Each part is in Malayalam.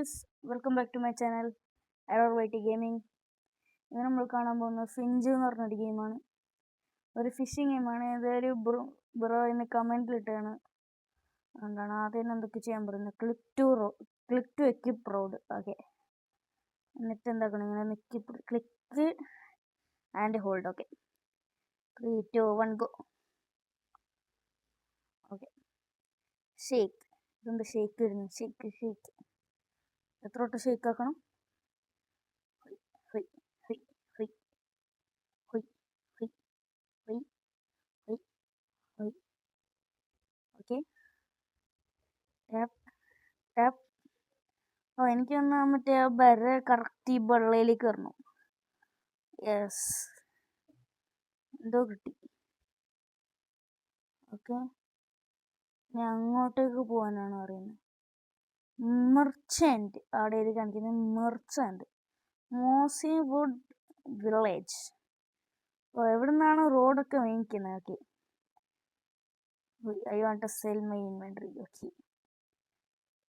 Friends, welcome back to my channel error whitey gaming. ഇന്ന് നമ്മൾ കാണാൻ പോകുന്നത് ഫിഞ്ച് എന്ന് പറഞ്ഞൊരു ഗെയിമാണ്. ഒരു ഫിഷിംഗ് ഗെയിമാണ്. ഇതൊരു ബ്രോ ഇന്ന് കമൻറ്റിലിട്ടാണ്. എന്താണ് ആദ്യം എന്തൊക്കെ ചെയ്യാൻ പറയുന്നത്? Click to equip rod. Okay, എന്നിട്ട് എന്താക്കണം? ഇങ്ങനെ click and hold. Okay, 3, 2, 1 go. Okay, shake. ഇതെന്ത് ഷേക്ക് വരുന്നു? ഷേക്ക് എത്ര വട്ടം ഷേക്ക് ആക്കണം? Okay, tap. എനിക്ക് വന്നാൽ മറ്റേ ആ വര കറക്റ്റ് ഈ വെള്ളയിലേക്ക് വരണം. യെസ്, എന്തോ കിട്ടി. ഓക്കെ, ഞാൻ അങ്ങോട്ടേക്ക് പോകാനാണ് പറയുന്നത്. മെർച്ചൻ്റ് അവിടെ ഇത് കാണിക്കുന്നത്. Merchant mossy wood village. എവിടെ നിന്നാണ് റോഡൊക്കെ വാങ്ങിക്കുന്നത്? Okay, I want to sell my inventory. Okay,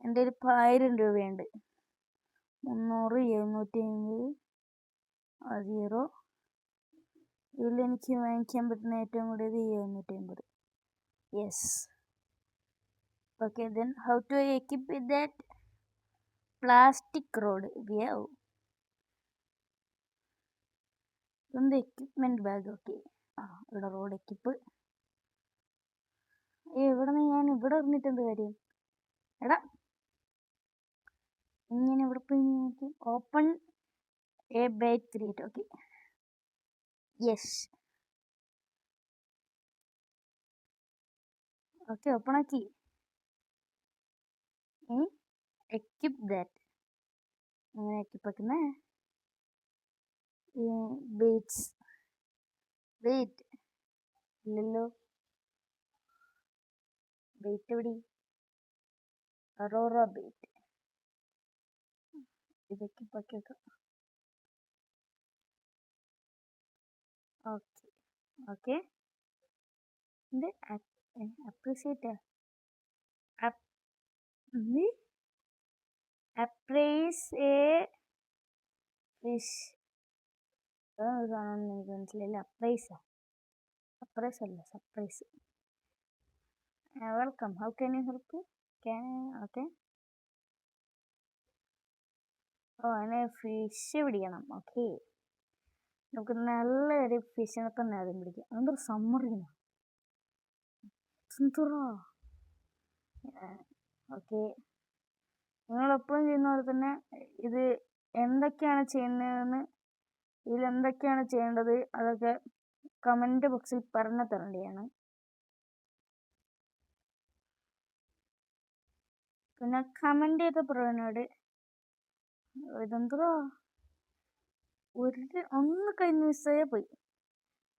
എൻ്റെ ഒരു 1000 രൂപയുണ്ട്. 300, 750, 0. ഇതിൽ എനിക്ക് വാങ്ങിക്കാൻ പറ്റുന്ന ഏറ്റവും കൂടിയത് 750. Yes. Okay, then how to equip with that plastic rod? വ്യാവ്, ഇതെന്ത് എക്വിപ്മെന്റ് ബാഗ്? ഓക്കെ, ഇവിടെ റോഡ് എക്വിപ്പ്. ഇവിടെ നിന്ന് ഞാൻ ഇവിടെ ഇരുന്നിട്ട് എന്ത് കാര്യം? എടാ, ഇങ്ങനെ ഇവിടെ പോയി നോക്കി open a bait create. Okay, yes. Okay, open ആക്കി. ഇനി എക്വിപ്പ് ദാറ്റ്. അങ്ങനെ എക്വിപ്പ് ആക്കുന്നേ. ബൈറ്റ്സ്. വെയിറ്റ് ഇല്ലല്ലോ. ബൈറ്റ് എവിടെ? Aurora bait. ഇതൊക്കെ ആക്കി വെക്കാം. ഓക്കെ ഓക്കെ, ഇത് അപ്രീഷിയേറ്റ് അപ്രൈസ് എ ഫിഷ്. കാണാൻ എനിക്ക് മനസ്സിലായില്ല. അപ്രൈസ് അല്ല, surprise. Welcome, how can you help? Okay, അങ്ങനെ ഫിഷ് പിടിക്കണം. ഓക്കെ, നമുക്ക് നല്ലൊരു ഫിഷിനെ തന്നെ ആദ്യം പിടിക്കാം. അതെന്തൊരു സമ്മറിങ്ങ. ഓക്കെ, നിങ്ങളെപ്പോഴും ചെയ്യുന്ന പോലെ തന്നെ ഇത് എന്തൊക്കെയാണ് ചെയ്യുന്നതെന്ന്, ഇതിലെന്തൊക്കെയാണ് ചെയ്യേണ്ടത് അതൊക്കെ കമൻറ്റ് ബോക്സിൽ പറഞ്ഞു തരേണ്ടതാണ്. പിന്നെ കമൻറ്റ് ചെയ്ത പ്രവനോട് ഇതെന്തോ ഒന്ന് കഴിഞ്ഞ മിസ്സായാൽ പോയി.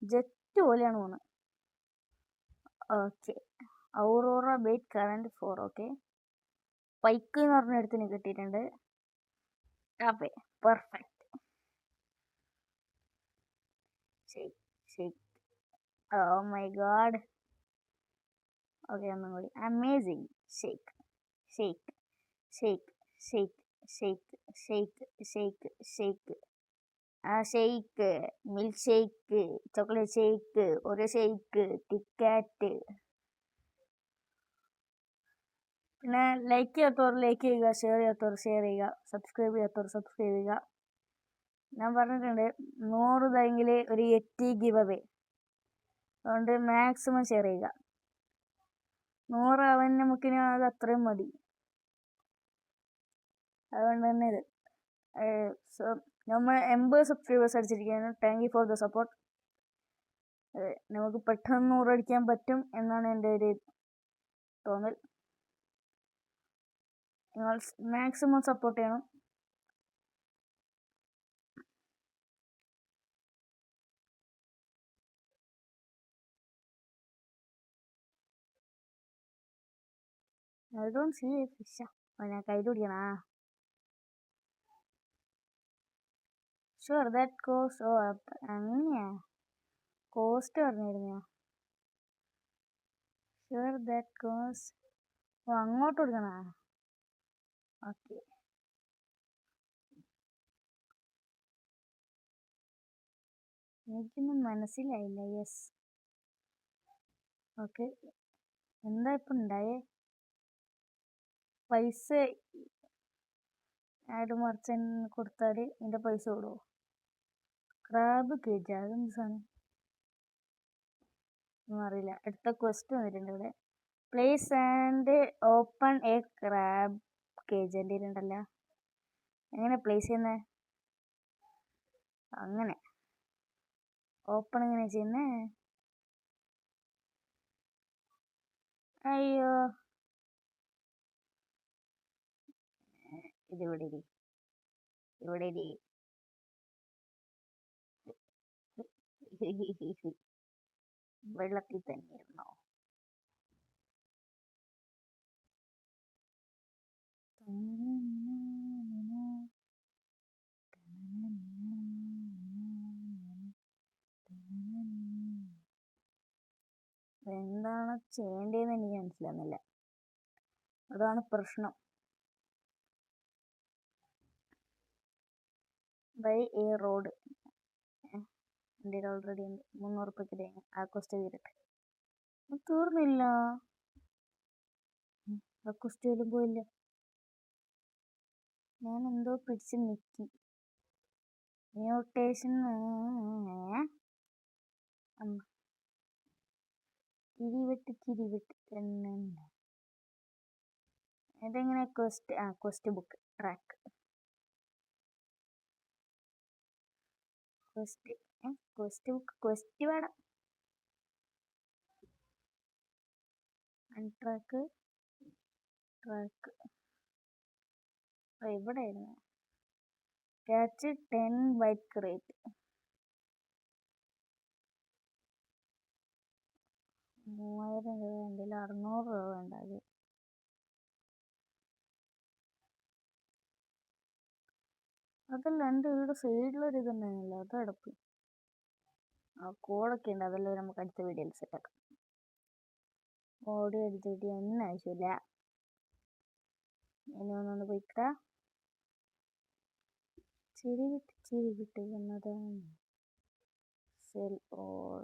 ജെറ്റ് പോലെയാണ് പോകുന്നത്. Okay, aurora bite current 4. Okay, pike എന്ന് പറഞ്ഞ അടുത്തിന് കിട്ടിയിട്ടുണ്ട്. അപ്പേ perfect. Shake. Oh my god. Okay, ഒന്നും കൂടി. Amazing. Shake. Shake, milkshake, chocolate shake, ഒരു ഷേക്ക്, ടിക്കാറ്റ്. പിന്നെ ലൈക്ക് ചെയ്യാത്തവർ ലൈക്ക് ചെയ്യുക, ഷെയർ ചെയ്യാത്തവർ ഷെയർ ചെയ്യുക, സബ്സ്ക്രൈബ് ചെയ്യാത്തവർ സബ്സ്ക്രൈബ് ചെയ്യുക. ഞാൻ പറഞ്ഞിട്ടുണ്ട് 100 ഇതെങ്കിൽ ഒരു 80 ഗിവ് അവേ. അതുകൊണ്ട് മാക്സിമം ഷെയർ ചെയ്യുക. 100 ആവാൻ നമുക്കിനി അത് അത്രയും മതി. അതുകൊണ്ട് തന്നെ ഇത് നമ്മൾ 80 സബ്സ്ക്രൈബേഴ്സ് അടിച്ചിരിക്കുകയാണ്. Thank you for the support. നമുക്ക് പെട്ടെന്ന് 100 അടിക്കാൻ പറ്റും എന്നാണ് എൻ്റെ ഒരു തോന്നൽ. നിങ്ങൾ മാക്സിമം സപ്പോർട്ട് ചെയ്യണം. I don't see a fish. ഞാൻ കൈ പിടിക്കണ. Sure that cost. അങ്ങനെയാ കോസ്റ്റ് പറഞ്ഞിരുന്ന. Sure that cost. അങ്ങോട്ട് കൊടുക്കണ. ഓക്കെ, എനിക്കൊന്നും മനസ്സിലായില്ല. Yes, okay. എന്താ ഇപ്പം ഉണ്ടായേ? പൈസ ആഡ് മർച്ചന്റ് കൊടുത്താൽ ഇതിൻ്റെ പൈസ വിടുമോ? ക്രാബ് കേജ് അതെന്ത് സാധനം ഒന്നും അറിയില്ല. അടുത്ത ക്വസ്റ്റ്യൻ വന്നിട്ടുണ്ട് ഇവിടെ. Place and open A crab cage. എൻ്റെ ഉണ്ടല്ലോ, എങ്ങനെ പ്ലേസ് ചെയ്യുന്നത്? അങ്ങനെ ഓപ്പൺ എങ്ങനെ ചെയ്യുന്നേ? അയ്യോ, ഇതിവിടെ ഇരി, ഇവിടെ ഇരി. വെള്ളത്തിൽ തന്നെ ഇരുന്നോ? എന്താണ് ചെയ്യേണ്ടതെന്ന് എനിക്ക് മനസ്സിലാകുന്നില്ല, അതാണ് പ്രശ്നം. Buy a rod. എൻ്റെ ഓൾറെഡി ഉണ്ട് 300 രൂപയ്ക്ക് തേങ്ങ. ആ ക്വസ്റ്റ് തീരട്ടെ. തീർന്നില്ല, ആ ക്വസ്റ്റ് പോലും പോയില്ല. ഞാൻ എന്തോ പിടിച്ച് നിൽക്കി. മ്യൂട്ടേഷൻ കിരിവിട്ട് തന്നെ. ഇതെങ്ങനെ quest book track quest book quest വേണം. ട്രാക്ക് ഇവിടെ ആയിരുന്നു. Catch 10 byte crate. 3000 രൂപ ഉണ്ടെങ്കിൽ 600 രൂപ ഉണ്ടാകും. അതല്ല, എൻ്റെ വീട് സൈഡിലൊരു ഇതുണ്ടായിരുന്നില്ല, അത് അടപ്പ്. ആ കോഡൊക്കെ ഉണ്ട്, അതെല്ലാം നമുക്ക് അടുത്ത വീഡിയോയിൽ സെറ്റാക്കാം. ഓടി അടിച്ചിട്ട് ഒന്നും ആവശ്യമില്ല. ഇനി ഒന്നൊന്ന് പോയിക്കാ. ചിരി വിട്ട് വന്നതാണ്. സെൽ ഓൾ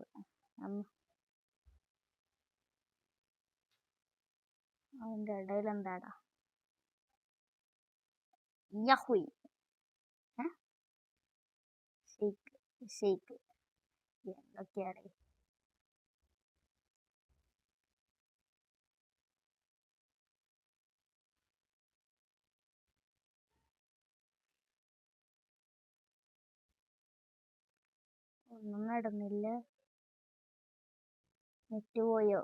അതിൻ്റെ ഇടയിൽ എന്താടാ? യഹുയ് ഷെയ്ക്ക് എന്തൊക്കെയാണ്? ഒന്നും നടന്നില്ല. നെറ്റ് പോയോ?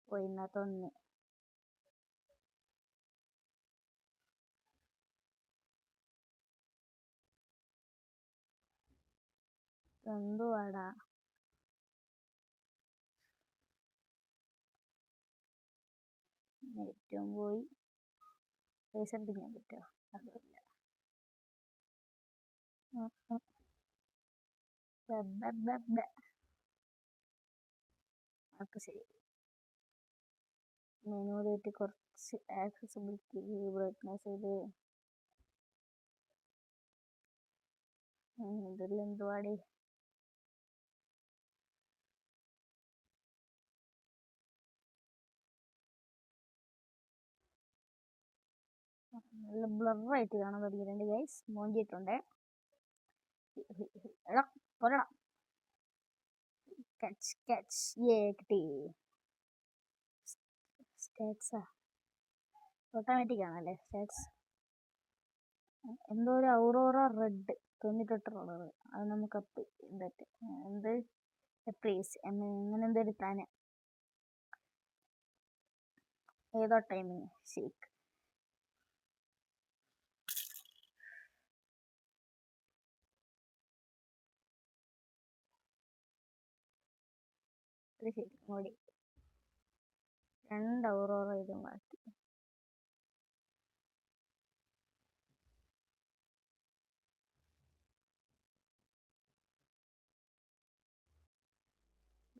പോയിന്നാ തോന്നി. എന്തുവാടാ? നെറ്റും പോയി. പൈസ എടുക്കാൻ പറ്റുമോ? അതുമില്ല. ഒക്കെ ശരി. മെനുവിലേക്ക് കുറച്ച് ആക്സസിബിലിറ്റി ബ്രൈറ്റ്നസ് ചെയ്ത്. ഇതിൽ എന്തുവാടി? നല്ല ബ്ലറായിട്ട് കാണാൻ തുടങ്ങിയിട്ടുണ്ട് ഗൈസ്. മോഞ്ചിട്ടുണ്ട്. എടാ പൊരടാ. ക്യാച്ച് കിട്ടി. സ്റ്റാറ്റ്സാ ഓട്ടോമാറ്റിക് ആണല്ലേ സ്റ്റാറ്റ്സ്. എന്തോ ഒരു ഔറോറ റെഡ് 98 $. അത് നമുക്ക് അപ്പ് എന്ത് പ്രൈസ് അങ്ങനെ എന്തൊരു താന ഏതോ ടൈമിങ് ഷേക്ക്. ശരി മോടി 2 ഔറോറ ഇതും ബാക്കി.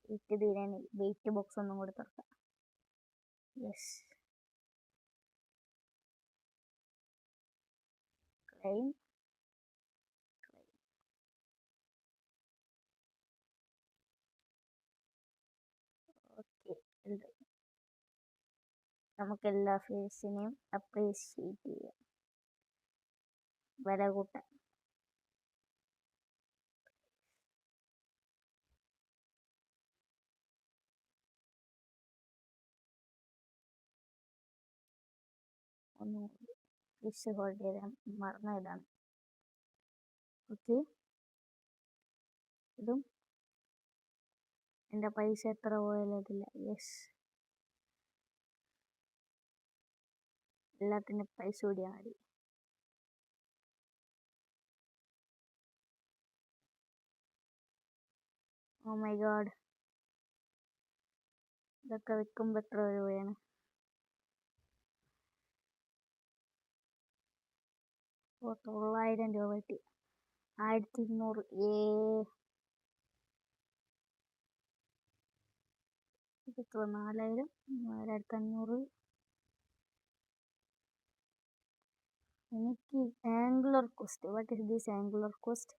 വെയിറ്റ് തീരാൻ വെയിറ്റ് ബോക്സ് ഒന്നും കൂടി തുറക്കാം. യെസ്, ക്ലെയിം നമുക്ക് എല്ലാ ഫേസിനെയും അപ്രീഷിയേറ്റ് ചെയ്യാം, വില കൂട്ടാൻ. ഒന്ന് ഫിഷ് ഹോൾഡ് ചെയ്താൽ മറന്ന ഇതാണ്. ഓക്കെ, ഇതും എൻ്റെ പൈസ എത്ര പോയാലും അതില്ല. യെസ്, എല്ലാത്തിനും പൈസ കൂടിയാൽ മതി. ഓ മൈ ഗോഡ്, ഇതൊക്കെ വിൽക്കുമ്പോൾ എത്ര രൂപയാണ്? 900 രൂപ കിട്ടി. 1200. ഇതെത്ര? 4000, 4500. എനിക്ക് angular cost. What is this angular cost?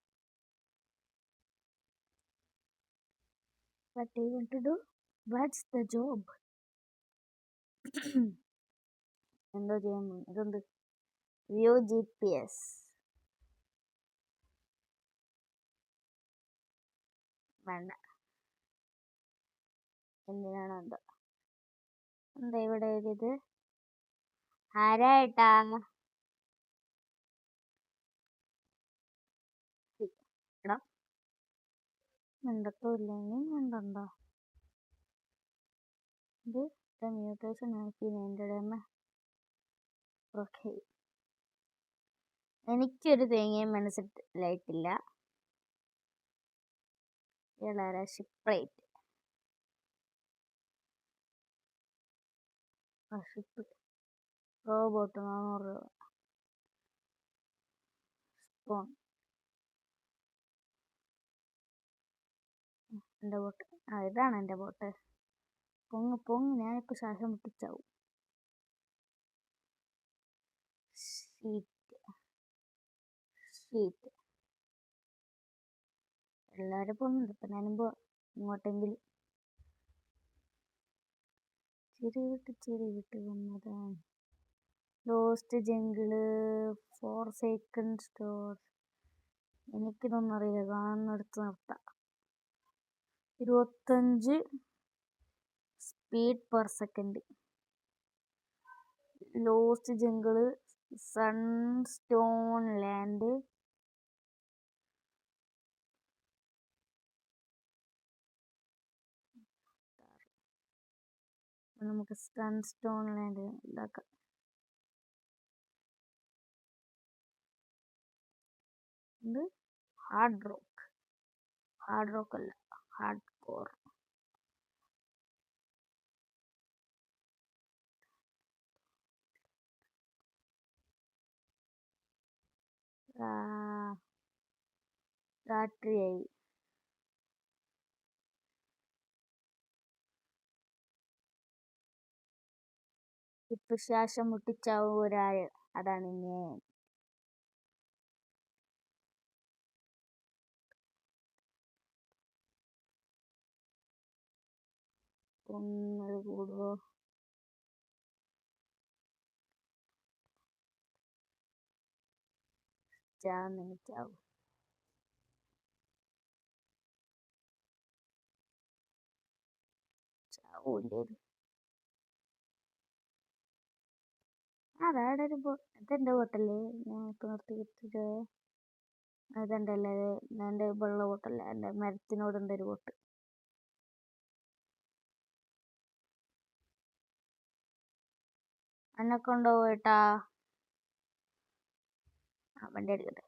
What do you want to do? What's the job? എന്തോ ചെയ്യാൻ പോകുന്നു. ഇതെന്ത്? View GPS. വേണ്ട, എന്തിനാണോ എന്തോ. എന്താ ഇവിടെ എഴുതിയത്? ആരായിട്ടാ? എടാ, മിണ്ടത്തോ ഇല്ലെങ്കിൽ മിണ്ടണ്ടോ? ഇത് മ്യൂട്ടേഷൻ ആക്കി എൻ്റെ. ഓക്കെ, എനിക്കൊരു തേങ്ങയും മനസ്സിലായിട്ടില്ല. വളരെ ഷിപ്പ് റോബോട്ട് 400 രൂപ. സ്പോൺ എൻ്റെ ബോട്ട്. ഇതാണ് എൻ്റെ ബോട്ട്. പൊങ്ങ്, ഞാനിപ്പോൾ ശ്വാസം മുട്ടിച്ചാവും. ഷീറ്റ് എല്ലാവരും പോകുന്നുണ്ട്. ഇപ്പം ഞാനും പോവാം ഇങ്ങോട്ടെങ്കിലും. ചിരി വിട്ട് വന്നതാണ്. Lost jungle, forsaken store. എനിക്കിതൊന്നും അറിയില്ല, കാണുന്നിടത്ത് നിർത്താം. 25 speed per second. Lost jungle, sunstone land, നമുക്ക് സൺസ്റ്റോൺ ലാൻഡ് ഉണ്ടാക്കാം. ഇത് ഹാർഡ് റോക്ക് അല്ല, ഹാർഡ് കോർ. രാത്രിയായി. ഇപ്പൊ ശ്വാസം മുട്ടിച്ചാവും ഒരാൾ, അതാണ് ഞാൻ. ഒന്നത് കൂടുവോ? ചാവും. ചാവൂല്ലേ? അതാടെ ഒരു ഇതെൻ്റെ ബോട്ടല്ലേ, ഞാൻ ഇപ്പൊ നിർത്തി കിട്ടിട്ട്. അതെൻ്റെ അല്ലേ, എൻ്റെ വെള്ള ബോട്ടല്ല, എൻ്റെ മരത്തിനോടുണ്ട് ഒരു ബോട്ട്. എന്നെ കൊണ്ടുപോയിട്ടാ. വണ്ടി എടുക്കട്ടെ,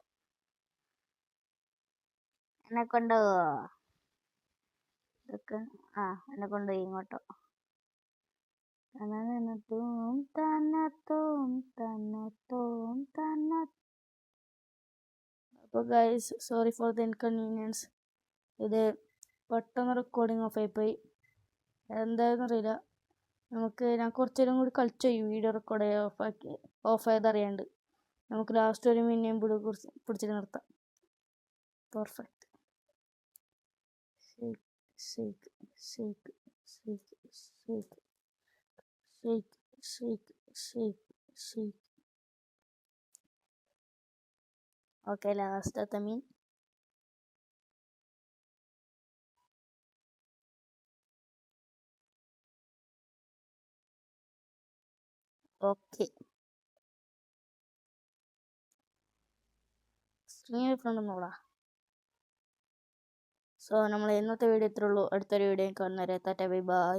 എന്നെ കൊണ്ടുപോവോ? ഇതൊക്കെ എന്നെ കൊണ്ടുപോയി ഇങ്ങോട്ടോ. അപ്പോൾ guys, sorry for the inconvenience. ഇത് പെട്ടെന്ന് റെക്കോർഡിങ് ഓഫ് ആയിപ്പോയി. എന്തായെന്ന് അറിയില്ല. ഞാൻ കുറച്ച് നേരം കൂടി കളിച്ചു പോയി, വീഡിയോ റെക്കോർഡ് ഓഫ് ആയതറിയാണ്ട്. നമുക്ക് ലാസ്റ്റ് ഒരു മിനിയും പിടിച്ചിട്ട് നിർത്താം. Perfect. Shake shake shake shake shake shake shake. Okay, ലാസ്റ്റത്തെ മീൻ. ഓക്കെ, സ്ക്രീൻ ഫ്രണ്ട് നോടാ. സോ നമ്മൾ ഇന്നത്തെ വീഡിയോ ഇത്രേ ഉള്ളൂ. അടുത്തൊരു വീഡിയോ കാണുന്നവരെ ടാറ്റ ബൈ ബൈ.